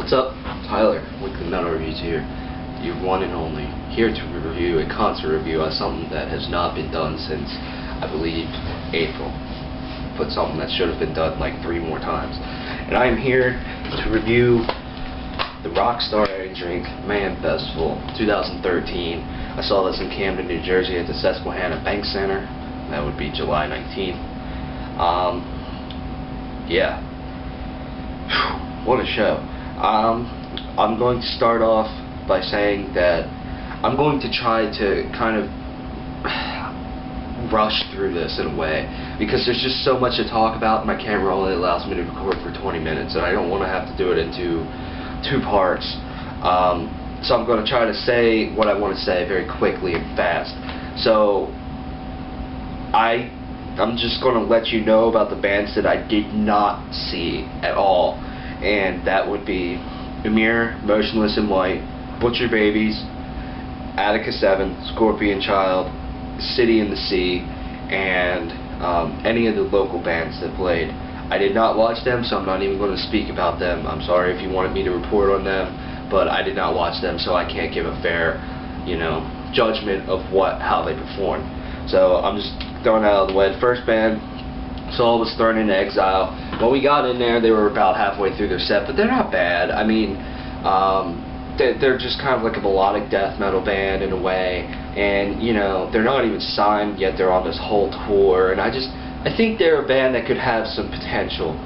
What's up? Tyler, Weekly Metal Reviews here. Your one and only, here to review a concert review on something that has not been done since, I believe, April. But something that should have been done like 3 more times. And I am here to review the Rockstar Drink Mayhem Festival 2013. I saw this in Camden, New Jersey at the Susquehanna Bank Center. That would be July 19th. Yeah. What a show. I'm going to start off by saying that I'm going to try to kind of rush through this in a way, because there's just so much to talk about. My camera only allows me to record for 20 minutes, and I don't want to have to do it into 2 parts. So I'm going to try to say what I want to say very quickly and fast. So I'm just going to let you know about the bands that I did not see at all, and that would be Emir, Motionless in White, Butcher Babies, Attica 7, Scorpion Child, City in the Sea, and any of the local bands that played. I did not watch them, so I'm not even going to speak about them. I'm sorry if you wanted me to report on them, but I did not watch them, so I can't give a fair, judgment of how they performed. So I'm just throwing it out of the way. The first band, Soul, was thrown into exile. When we got in there, they were about halfway through their set, but they're not bad. I mean, they're just kind of like a melodic death metal band in a way, and they're not even signed yet. They're on this whole tour, and I think they're a band that could have some potential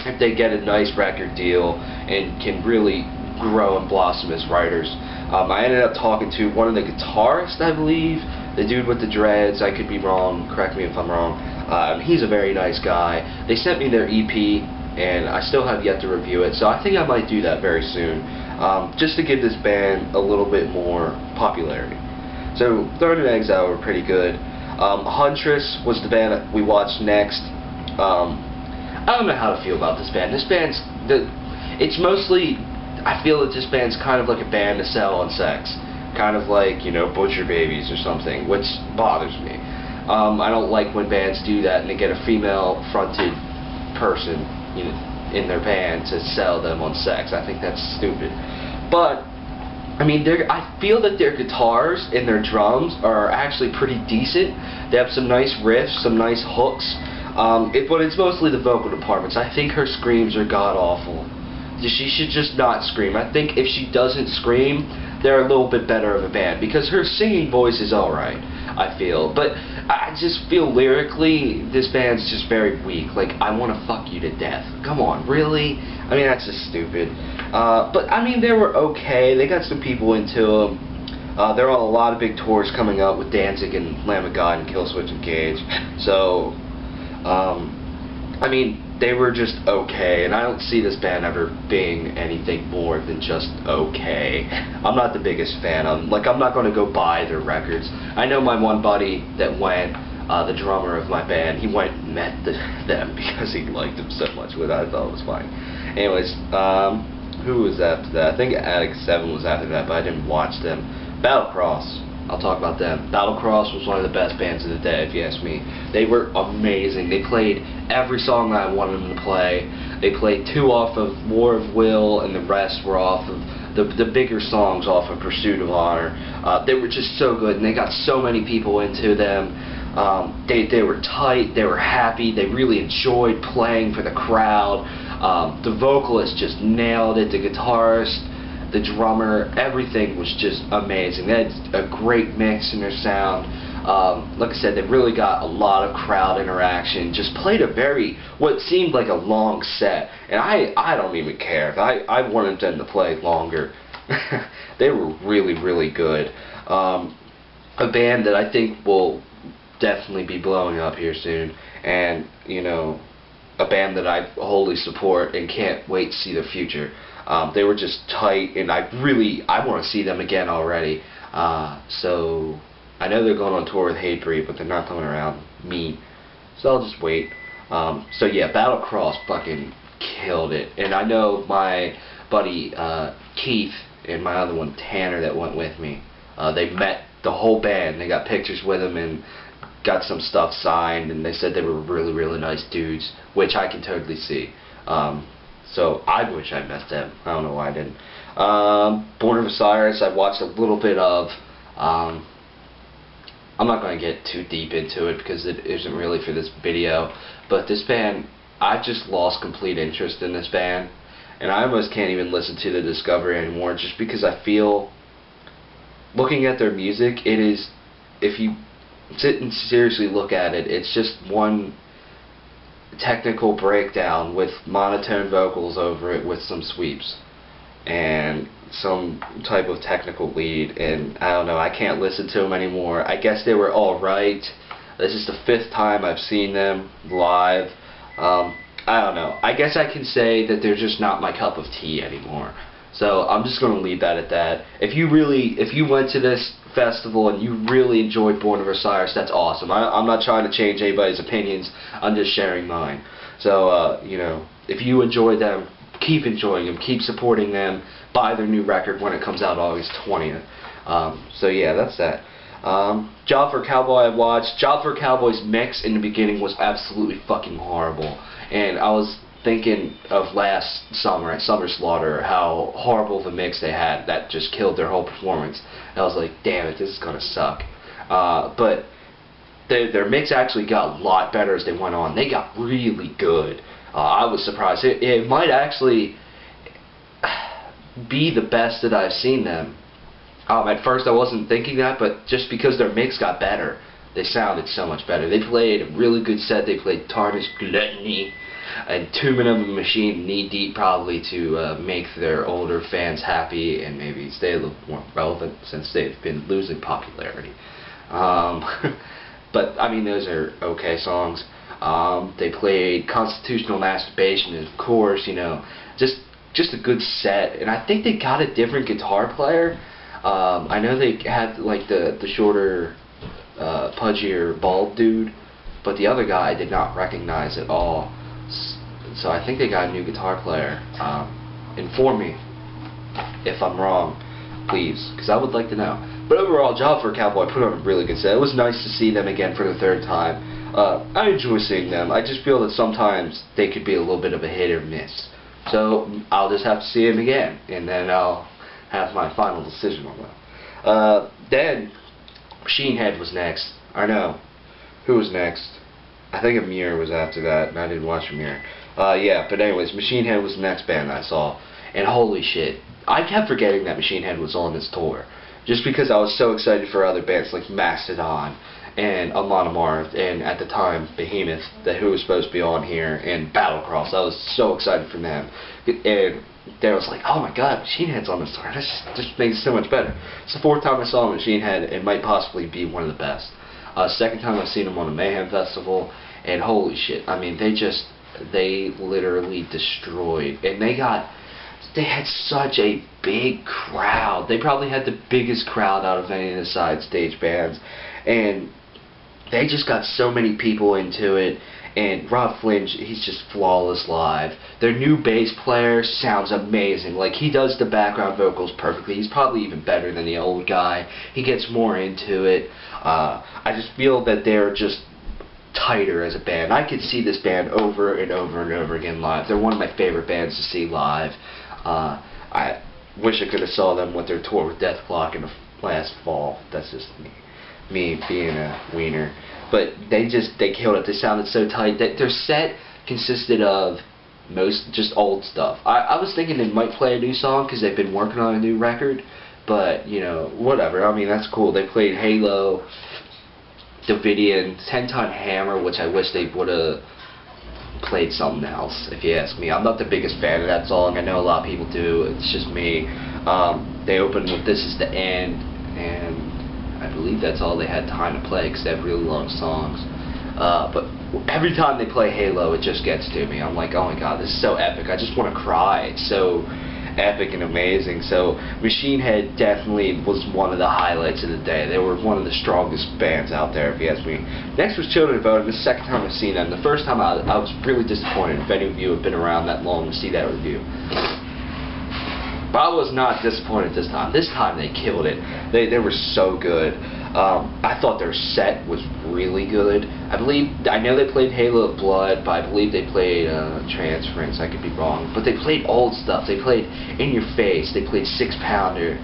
if they get a nice record deal and can really grow and blossom as writers. I ended up talking to one of the guitarists, I believe, the dude with the dreads. I could be wrong, correct me if I'm wrong. He's a very nice guy. They sent me their EP, and I still have yet to review it, so I think I might do that very soon, just to give this band a little bit more popularity. So Thrown in Exile were pretty good. Huntress was the band that we watched next. I don't know how to feel about this band. It's mostly, I feel that this band's kind of like a band to sell on sex. Kind of like, Butcher Babies or something, which bothers me. I don't like when bands do that and they get a female-fronted person, in their band to sell them on sex. I think that's stupid. But I mean, I feel that their guitars and their drums are actually pretty decent. They have some nice riffs, some nice hooks. But it's mostly the vocal departments. I think her screams are god-awful. She should just not scream. I think if she doesn't scream, they're a little bit better of a band, because her singing voice is alright, I feel. But I just feel lyrically, this band's just very weak. Like, I want to fuck you to death. Come on, really? I mean, that's just stupid. But, I mean, they were okay. They got some people into them. They're on a lot of big tours coming up with Danzig and Lamb of God and Killswitch Engage. So, I mean, they were just okay, and I don't see this band ever being anything more than just okay. I'm not the biggest fan. I'm not going to go buy their records. I know my one buddy that went, the drummer of my band, he went and met them because he liked them so much, which I thought was funny. Anyways, who was after that? I think Attica 7 was after that, but I didn't watch them. Battlecross. I'll talk about them. Battlecross was one of the best bands of the day, if you ask me. They were amazing. They played every song that I wanted them to play. They played 2 off of War of Will, and the rest were off of the bigger songs off of Pursuit of Honor. They were just so good, and they got so many people into them. They were tight. They were happy. They really enjoyed playing for the crowd. The vocalist just nailed it. The guitarist, the drummer, everything was just amazing. They had a great mix in their sound. Like I said, they really got a lot of crowd interaction. Just played what seemed like a long set, and I don't even care. I wanted them to play longer. They were really, really good. A band that I think will definitely be blowing up here soon, and a band that I wholly support and can't wait to see their future. They were just tight, and I want to see them again already. So I know they're going on tour with Hatebreed, but they're not coming around me, so I'll just wait. So yeah, Battlecross fucking killed it, and I know my buddy Keith and my other one Tanner that went with me. They met the whole band. They got pictures with them and got some stuff signed, and they said they were really, really nice dudes, which I can totally see. So I wish I met them. I don't know why I didn't. Born of Osiris, I watched a little bit of. I'm not going to get too deep into it because it isn't really for this video. But this band, I just lost complete interest in this band. And I almost can't even listen to the Discovery anymore just because I feel, looking at their music, it is, if you sit and seriously look at it, it's just one technical breakdown with monotone vocals over it with some sweeps and some type of technical lead, and I don't know, I can't listen to them anymore. I guess they were alright. This is the 5th time I've seen them live. I don't know. I guess I can say that they're just not my cup of tea anymore. So I'm just going to leave that at that. If you went to this festival and you really enjoyed Born of Osiris, that's awesome. I'm not trying to change anybody's opinions. I'm just sharing mine. So, you know, if you enjoy them, keep enjoying them. Keep supporting them. Buy their new record when it comes out August 20th. So, yeah, that's that. Job for Cowboy I watched. Job for Cowboy's mix in the beginning was absolutely fucking horrible. And I was thinking of last summer at Summer Slaughter, how horrible the mix they had that just killed their whole performance. And I was like, damn it, this is gonna suck. But their mix actually got a lot better as they went on. They got really good. I was surprised. It might actually be the best that I've seen them. At first I wasn't thinking that, but just because their mix got better, they sounded so much better. They played a really good set. They played Tarnished Gluttony and 2 Minutes of a Machine Knee Deep, probably to make their older fans happy and maybe stay a little more relevant since they've been losing popularity. But I mean, those are okay songs. They played Constitutional Masturbation, and of course, you know, just a good set. And I think they got a different guitar player. I know they had like the shorter, pudgier, bald dude, but the other guy I did not recognize at all. So I think they got a new guitar player. Inform me if I'm wrong, please, because I would like to know. But overall, Job for a Cowboy put on a really good set. It was nice to see them again for the 3rd time. I enjoy seeing them. I just feel that sometimes they could be a little bit of a hit or miss. So I'll just have to see them again, and then I'll have my final decision on that. Then Machine Head was next. I know. Who was next? I think Amir was after that, and I didn't watch Amir. Yeah, but anyways, Machine Head was the next band I saw. And holy shit, I kept forgetting that Machine Head was on this tour. Just because I was so excited for other bands like Mastodon and Amon Amarth, and at the time, Behemoth, who was supposed to be on here, and Battlecross. I was so excited for them. And there was like, oh my god, Machine Head's on this tour. This just makes it so much better. It's the 4th time I saw Machine Head. It might possibly be one of the best. 2nd time I've seen them on the Mayhem Festival, and holy shit, I mean, they literally destroyed. And they had such a big crowd. They probably had the biggest crowd out of any of the side stage bands. And they just got so many people into it. And Rob Flinch, he's just flawless live. Their new bass player sounds amazing. Like, he does the background vocals perfectly. He's probably even better than the old guy. He gets more into it. I just feel that they're just tighter as a band. I could see this band over and over and over again live. They're one of my favorite bands to see live. I wish I could have saw them with their tour with Death Clock in the last fall. That's just me being a wiener. But they killed it. They sounded so tight. Their set consisted of just old stuff. I was thinking they might play a new song because they've been working on a new record. But, you know, whatever. I mean, that's cool. They played Halo, Davidian, 10-Ton Hammer, which I wish they would have played something else, if you ask me. I'm not the biggest fan of that song. I know a lot of people do. It's just me. They opened with This Is the End, and I believe that's all they had time to play because they have really long songs. But every time they play Halo, it just gets to me. I'm like, oh my god, this is so epic. I just want to cry. It's so epic and amazing. So Machine Head definitely was one of the highlights of the day. They were one of the strongest bands out there, if you ask me. Next was Children of Bodom. The 2nd time I've seen them. The first time I was really disappointed, if any of you have been around that long to see that review. But I was not disappointed this time. This time they killed it. They were so good. I thought their set was really good. I know they played Halo of Blood, but I believe they played Transference. I could be wrong, but they played old stuff. They played In Your Face. They played 6 Pounder.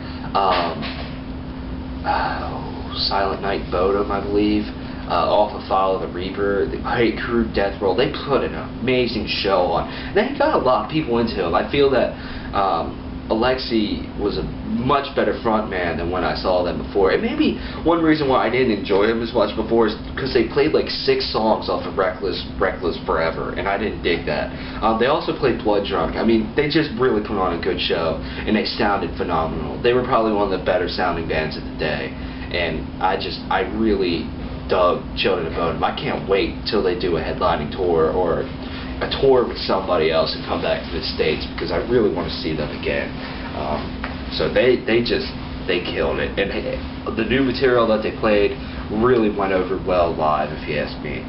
Silent Night Bodom, I believe. Off of Follow the Reaper, the Hate Crew Death Roll. They put an amazing show on. They got a lot of people into him. I feel that Alexi was a much better frontman than when I saw them before. And maybe one reason why I didn't enjoy them as much before is because they played like 6 songs off of Reckless Forever, and I didn't dig that. They also played Blood Drunk. I mean, they just really put on a good show, and they sounded phenomenal. They were probably one of the better sounding bands of the day, and I really dug Children of Bodom. I can't wait till they do a headlining tour or a tour with somebody else and come back to the States, because I really want to see them again. So they killed it, and the new material that they played really went over well live, if you ask me.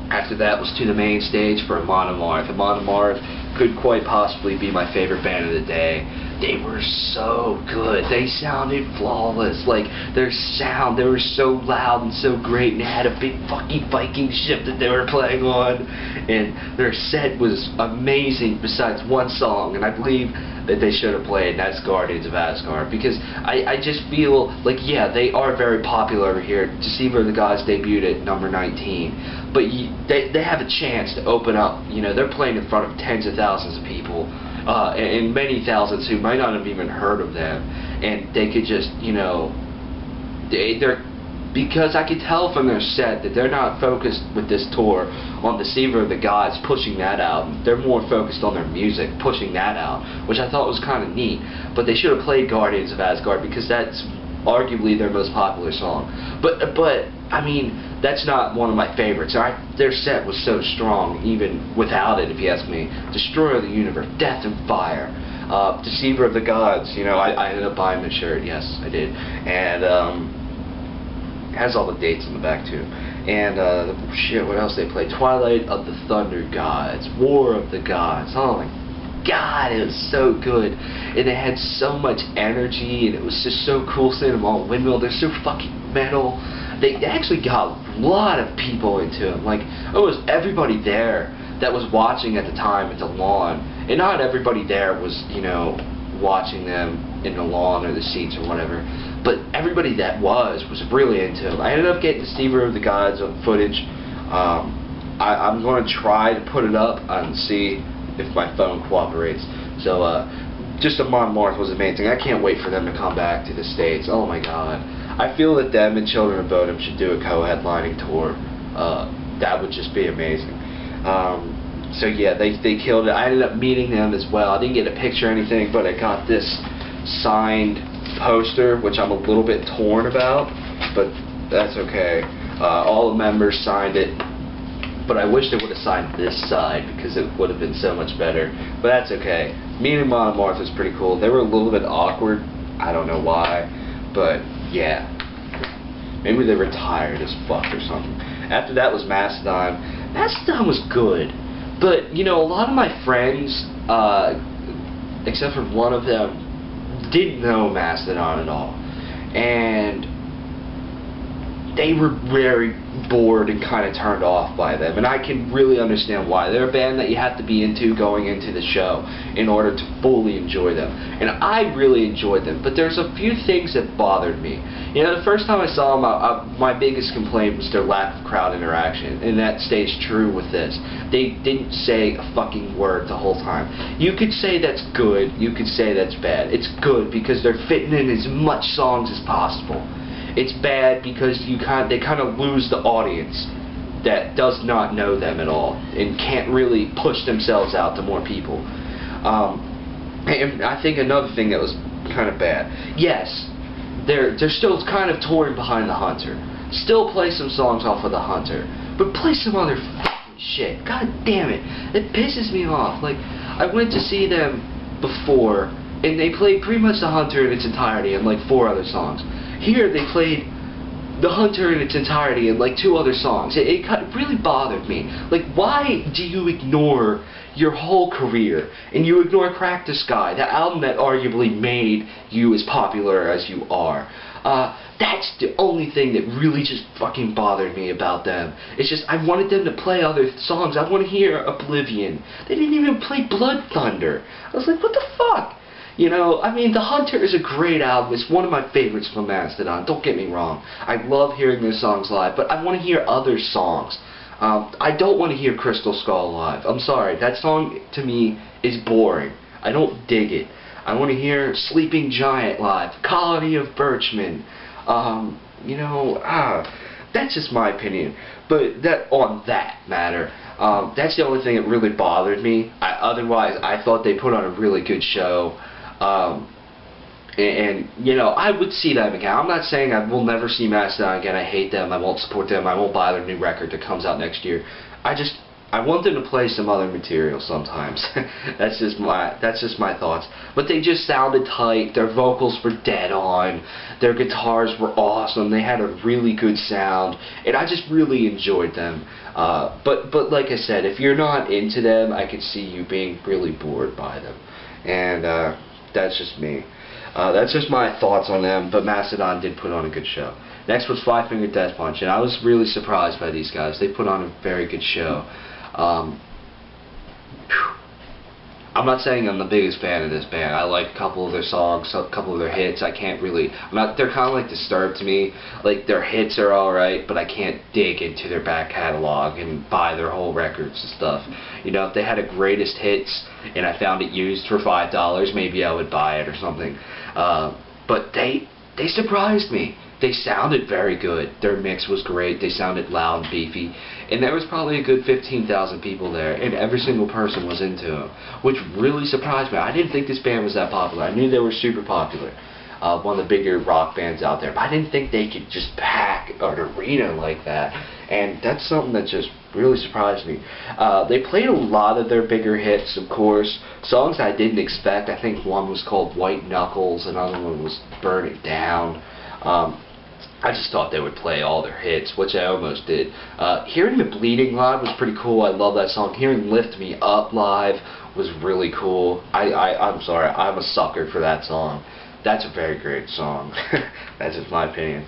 After that was To the Main Stage for Amon Amarth. Amon Amarth could quite possibly be my favorite band of the day. They were so good. They sounded flawless. Like, their sound, they were so loud and so great, and they had a big fucking Viking ship that they were playing on, and their set was amazing besides one song, and I believe that they should have played, and that's Guardians of Asgard, because I just feel like, yeah, they are very popular over here. Deceiver of the Gods debuted at number 19, but they have a chance to open up. You know, they're playing in front of tens of thousands of people, and many thousands who might not have even heard of them, and they could just, you know, they're, because I could tell from their set that they're not focused with this tour on Deceiver of the Gods, pushing that out. They're more focused on their music, pushing that out, which I thought was kind of neat. But they should have played Guardians of Asgard, because that's arguably their most popular song. But I mean, that's not one of my favorites. Their set was so strong, even without it, if you ask me. Destroyer of the Universe, Death and Fire, Deceiver of the Gods. You know, I ended up buying the shirt. Yes, I did. And has all the dates on the back too. And shit, what else they played? Twilight of the Thunder Gods, War of the Gods. Oh my God, it was so good, and it had so much energy, and it was just so cool seeing them all windmill. They're so fucking metal. They actually got a lot of people into them. Like, almost everybody there that was watching at the time at the lawn, and not everybody there was, you know, watching them in the lawn or the seats or whatever, but everybody that was really into them. I ended up getting Deceiver of the Gods on footage. I'm going to try to put it up and see if my phone cooperates. So just Amon Amarth was amazing. I can't wait for them to come back to the States. Oh my God. I feel that them and Children of Bodom should do a co-headlining tour. That would just be amazing. So yeah, they killed it. I ended up meeting them as well. I didn't get a picture or anything, but I got this signed poster, which I'm a little bit torn about, but that's okay. All the members signed it, but I wish they would have signed this side, because it would have been so much better, but that's okay. Meeting Amon Amarth was pretty cool. They were a little bit awkward. I don't know why, but yeah. Maybe they were tired as fuck or something. After that was Mastodon. Mastodon was good, but, you know, a lot of my friends, except for one of them, didn't know Mastodon at all, and they were very bored and kind of turned off by them, and I can really understand why. They're a band that you have to be into going into the show in order to fully enjoy them, and I really enjoyed them, but there's a few things that bothered me. You know, the first time I saw them, my biggest complaint was their lack of crowd interaction, and that stays true with this. They didn't say a fucking word the whole time. You could say that's good, you could say that's bad. It's good because they're fitting in as much songs as possible. It's bad because they kind of lose the audience that does not know them at all and can't really push themselves out to more people. And I think another thing that was kind of bad, yes, they're still kind of touring behind the Hunter. Still play some songs off of the Hunter, but play some other fucking shit. God damn it, it pisses me off. Like, I went to see them before, and they played pretty much the Hunter in its entirety and like 4 other songs. Here they played the Hunter in its entirety and like 2 other songs. It really bothered me. Like, why do you ignore your whole career, and you ignore Crack the Sky, the album that arguably made you as popular as you are. That's the only thing that really just fucking bothered me about them. It's just, I wanted them to play other songs. I want to hear Oblivion. They didn't even play Blood Thunder. I was like, what the fuck? You know, I mean, The Hunter is a great album. It's one of my favorites from Mastodon. Don't get me wrong. I love hearing their songs live, but I want to hear other songs. I don't want to hear Crystal Skull live. I'm sorry. That song, to me, is boring. I don't dig it. I want to hear Sleeping Giant live, Colony of Birchmen. You know, that's just my opinion. But on that matter, that's the only thing that really bothered me. Otherwise, I thought they put on a really good show. And you know, I would see them again. I'm not saying I will never see Mastodon again. I hate them. I won't support them. I won't buy their new record that comes out next year. I want them to play some other material sometimes. That's just my thoughts. But they just sounded tight. Their vocals were dead on. Their guitars were awesome. They had a really good sound, and I just really enjoyed them. But like I said, if you're not into them, I could see you being really bored by them. And that's just me. That's just my thoughts on them, but Mastodon did put on a good show. Next was Five Finger Death Punch, and I was really surprised by these guys. They put on a very good show. I'm not saying I'm the biggest fan of this band. I like a couple of their songs, a couple of their hits. I can't really, they're kind of like Disturbed to me. Like, their hits are alright, but I can't dig into their back catalog and buy their whole records and stuff. You know, if they had a greatest hits and I found it used for $5, maybe I would buy it or something. But they surprised me. They sounded very good. Their mix was great. They sounded loud and beefy. And there was probably a good 15,000 people there, and every single person was into them, which really surprised me. I didn't think this band was that popular. I knew they were super popular. One of the bigger rock bands out there. But I didn't think they could just pack an arena like that. And that's something that just really surprised me. They played a lot of their bigger hits, of course. Songs I didn't expect. I think one was called White Knuckles, another one was Burn It Down. I just thought they would play all their hits, which I almost did. Hearing The Bleeding live was pretty cool. I love that song. Hearing Lift Me Up live was really cool. I'm sorry, I'm a sucker for that song. That's a very great song. That's just my opinion.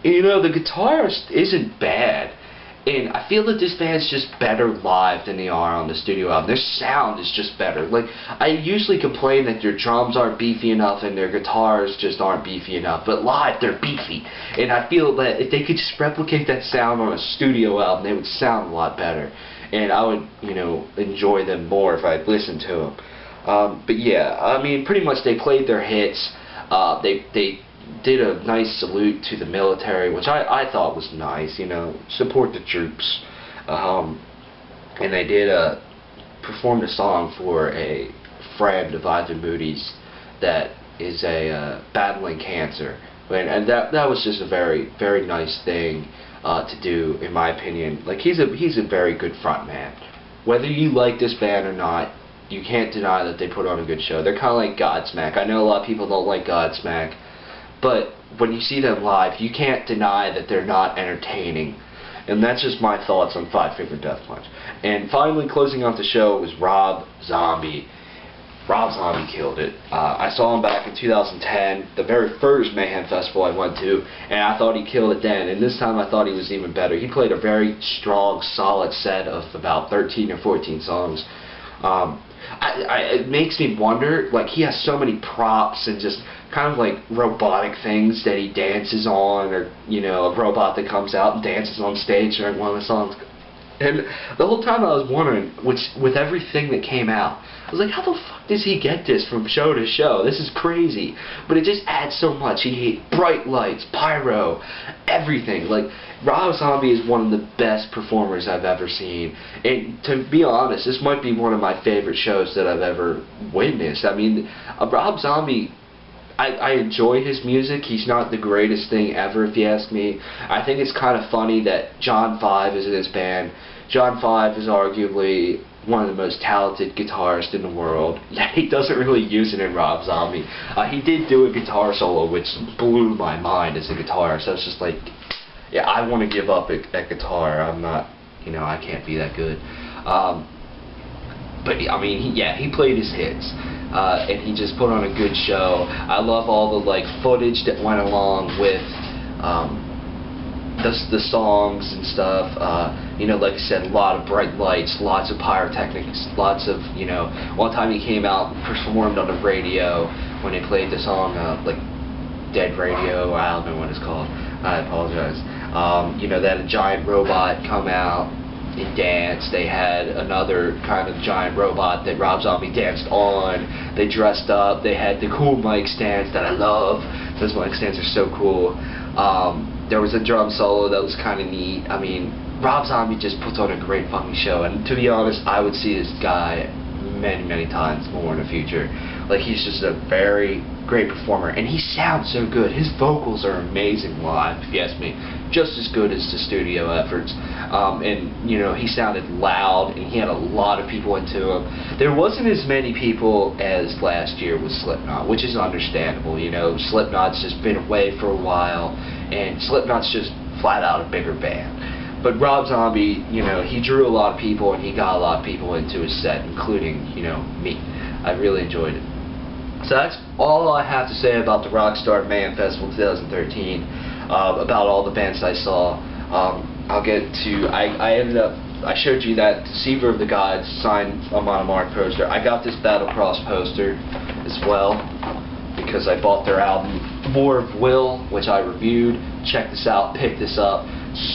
You know, the guitarist isn't bad. And I feel that this band's just better live than they are on the studio album. Their sound is just better. Like, I usually complain that their drums aren't beefy enough and their guitars just aren't beefy enough. But live, they're beefy. And I feel that if they could just replicate that sound on a studio album, they would sound a lot better. And I would, you know, enjoy them more if I'd listened to them. But yeah, I mean, pretty much they played their hits. They did a nice salute to the military, which I thought was nice, you know, support the troops. And they did performed a song for a friend of Ivan Moody's that is battling cancer. And that was just a very, very nice thing to do, in my opinion. Like, he's a very good frontman. Whether you like this band or not, you can't deny that they put on a good show. They're kind of like Godsmack. I know a lot of people don't like Godsmack, but when you see them live, you can't deny that they're not entertaining. And that's just my thoughts on Five Finger Death Punch. And finally, closing off the show was Rob Zombie. Rob Zombie killed it. I saw him back in 2010, the very first Mayhem festival I went to, and I thought he killed it then. And this time I thought he was even better. He played a very strong, solid set of about 13 or 14 songs. It makes me wonder, like, he has so many props and just kind of like robotic things that he dances on, or, you know, a robot that comes out and dances on stage during one of the songs. And the whole time I was wondering, with everything that came out, I was like, how the fuck does he get this from show to show? This is crazy. But it just adds so much. He bright lights, pyro, everything. Like, Rob Zombie is one of the best performers I've ever seen. And to be honest, this might be one of my favorite shows that I've ever witnessed. I mean, Rob Zombie, I enjoy his music. He's not the greatest thing ever, if you ask me. I think it's kind of funny that John 5 is in his band. John 5 is arguably one of the most talented guitarists in the world. Yeah, he doesn't really use it in Rob Zombie. He did do a guitar solo, which blew my mind as a guitarist. I was just like, yeah, I want to give up at guitar. I'm not, you know, I can't be that good. but I mean, he played his hits. And he just put on a good show. I love all the like footage that went along with the songs and stuff. You know, like I said, a lot of bright lights, lots of pyrotechnics, lots of, you know, one time he came out and performed on the radio when they played the song, like Dead Radio, I don't know what it's called, I apologize. You know, they had a giant robot come out and dance. They had another kind of giant robot that Rob Zombie danced on. They dressed up. They had the cool mic stands that I love. Those mic stands are so cool. There was a drum solo that was kind of neat. I mean, Rob Zombie just puts on a great fucking show, and to be honest, I would see this guy many times more in the future. Like, he's just a very great performer, and he sounds so good. His vocals are amazing live, if you ask me, just as good as the studio efforts. And you know, he sounded loud, and he had a lot of people into him. There wasn't as many people as last year with Slipknot, which is understandable. You know, Slipknot's just been away for a while, and Slipknot's just flat out a bigger band. But Rob Zombie, you know, he drew a lot of people, and he got a lot of people into his set, including, you know, me. I really enjoyed it. So that's all I have to say about the Rockstar Mayhem Festival 2013, about all the bands I saw. I'll get to, I showed you that Deceiver of the Gods signed a Monomark poster. I got this Battlecross poster as well, because I bought their album War of Will, which I reviewed. Check this out, pick this up,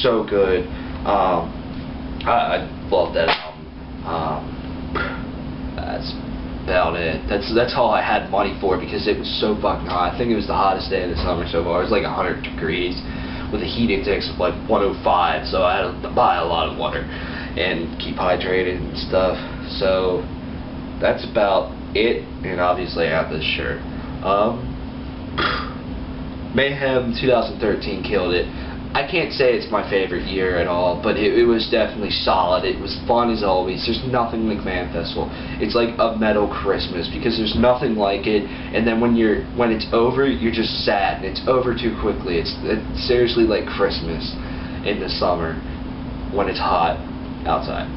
so good. I love that album. That's about it. That's all I had money for, because it was so fucking hot. I think it was the hottest day of the summer so far. It was like 100 degrees with a heat index of like 105, so I had to buy a lot of water and keep hydrated and stuff. So that's about it, and obviously I have this shirt. Mayhem 2013 killed it. I can't say it's my favorite year at all, but it was definitely solid. It was fun as always. There's nothing like Mayhem Festival. It's like a metal Christmas, because there's nothing like it, and then when it's over, you're just sad, and it's over too quickly. It's seriously like Christmas in the summer when it's hot outside.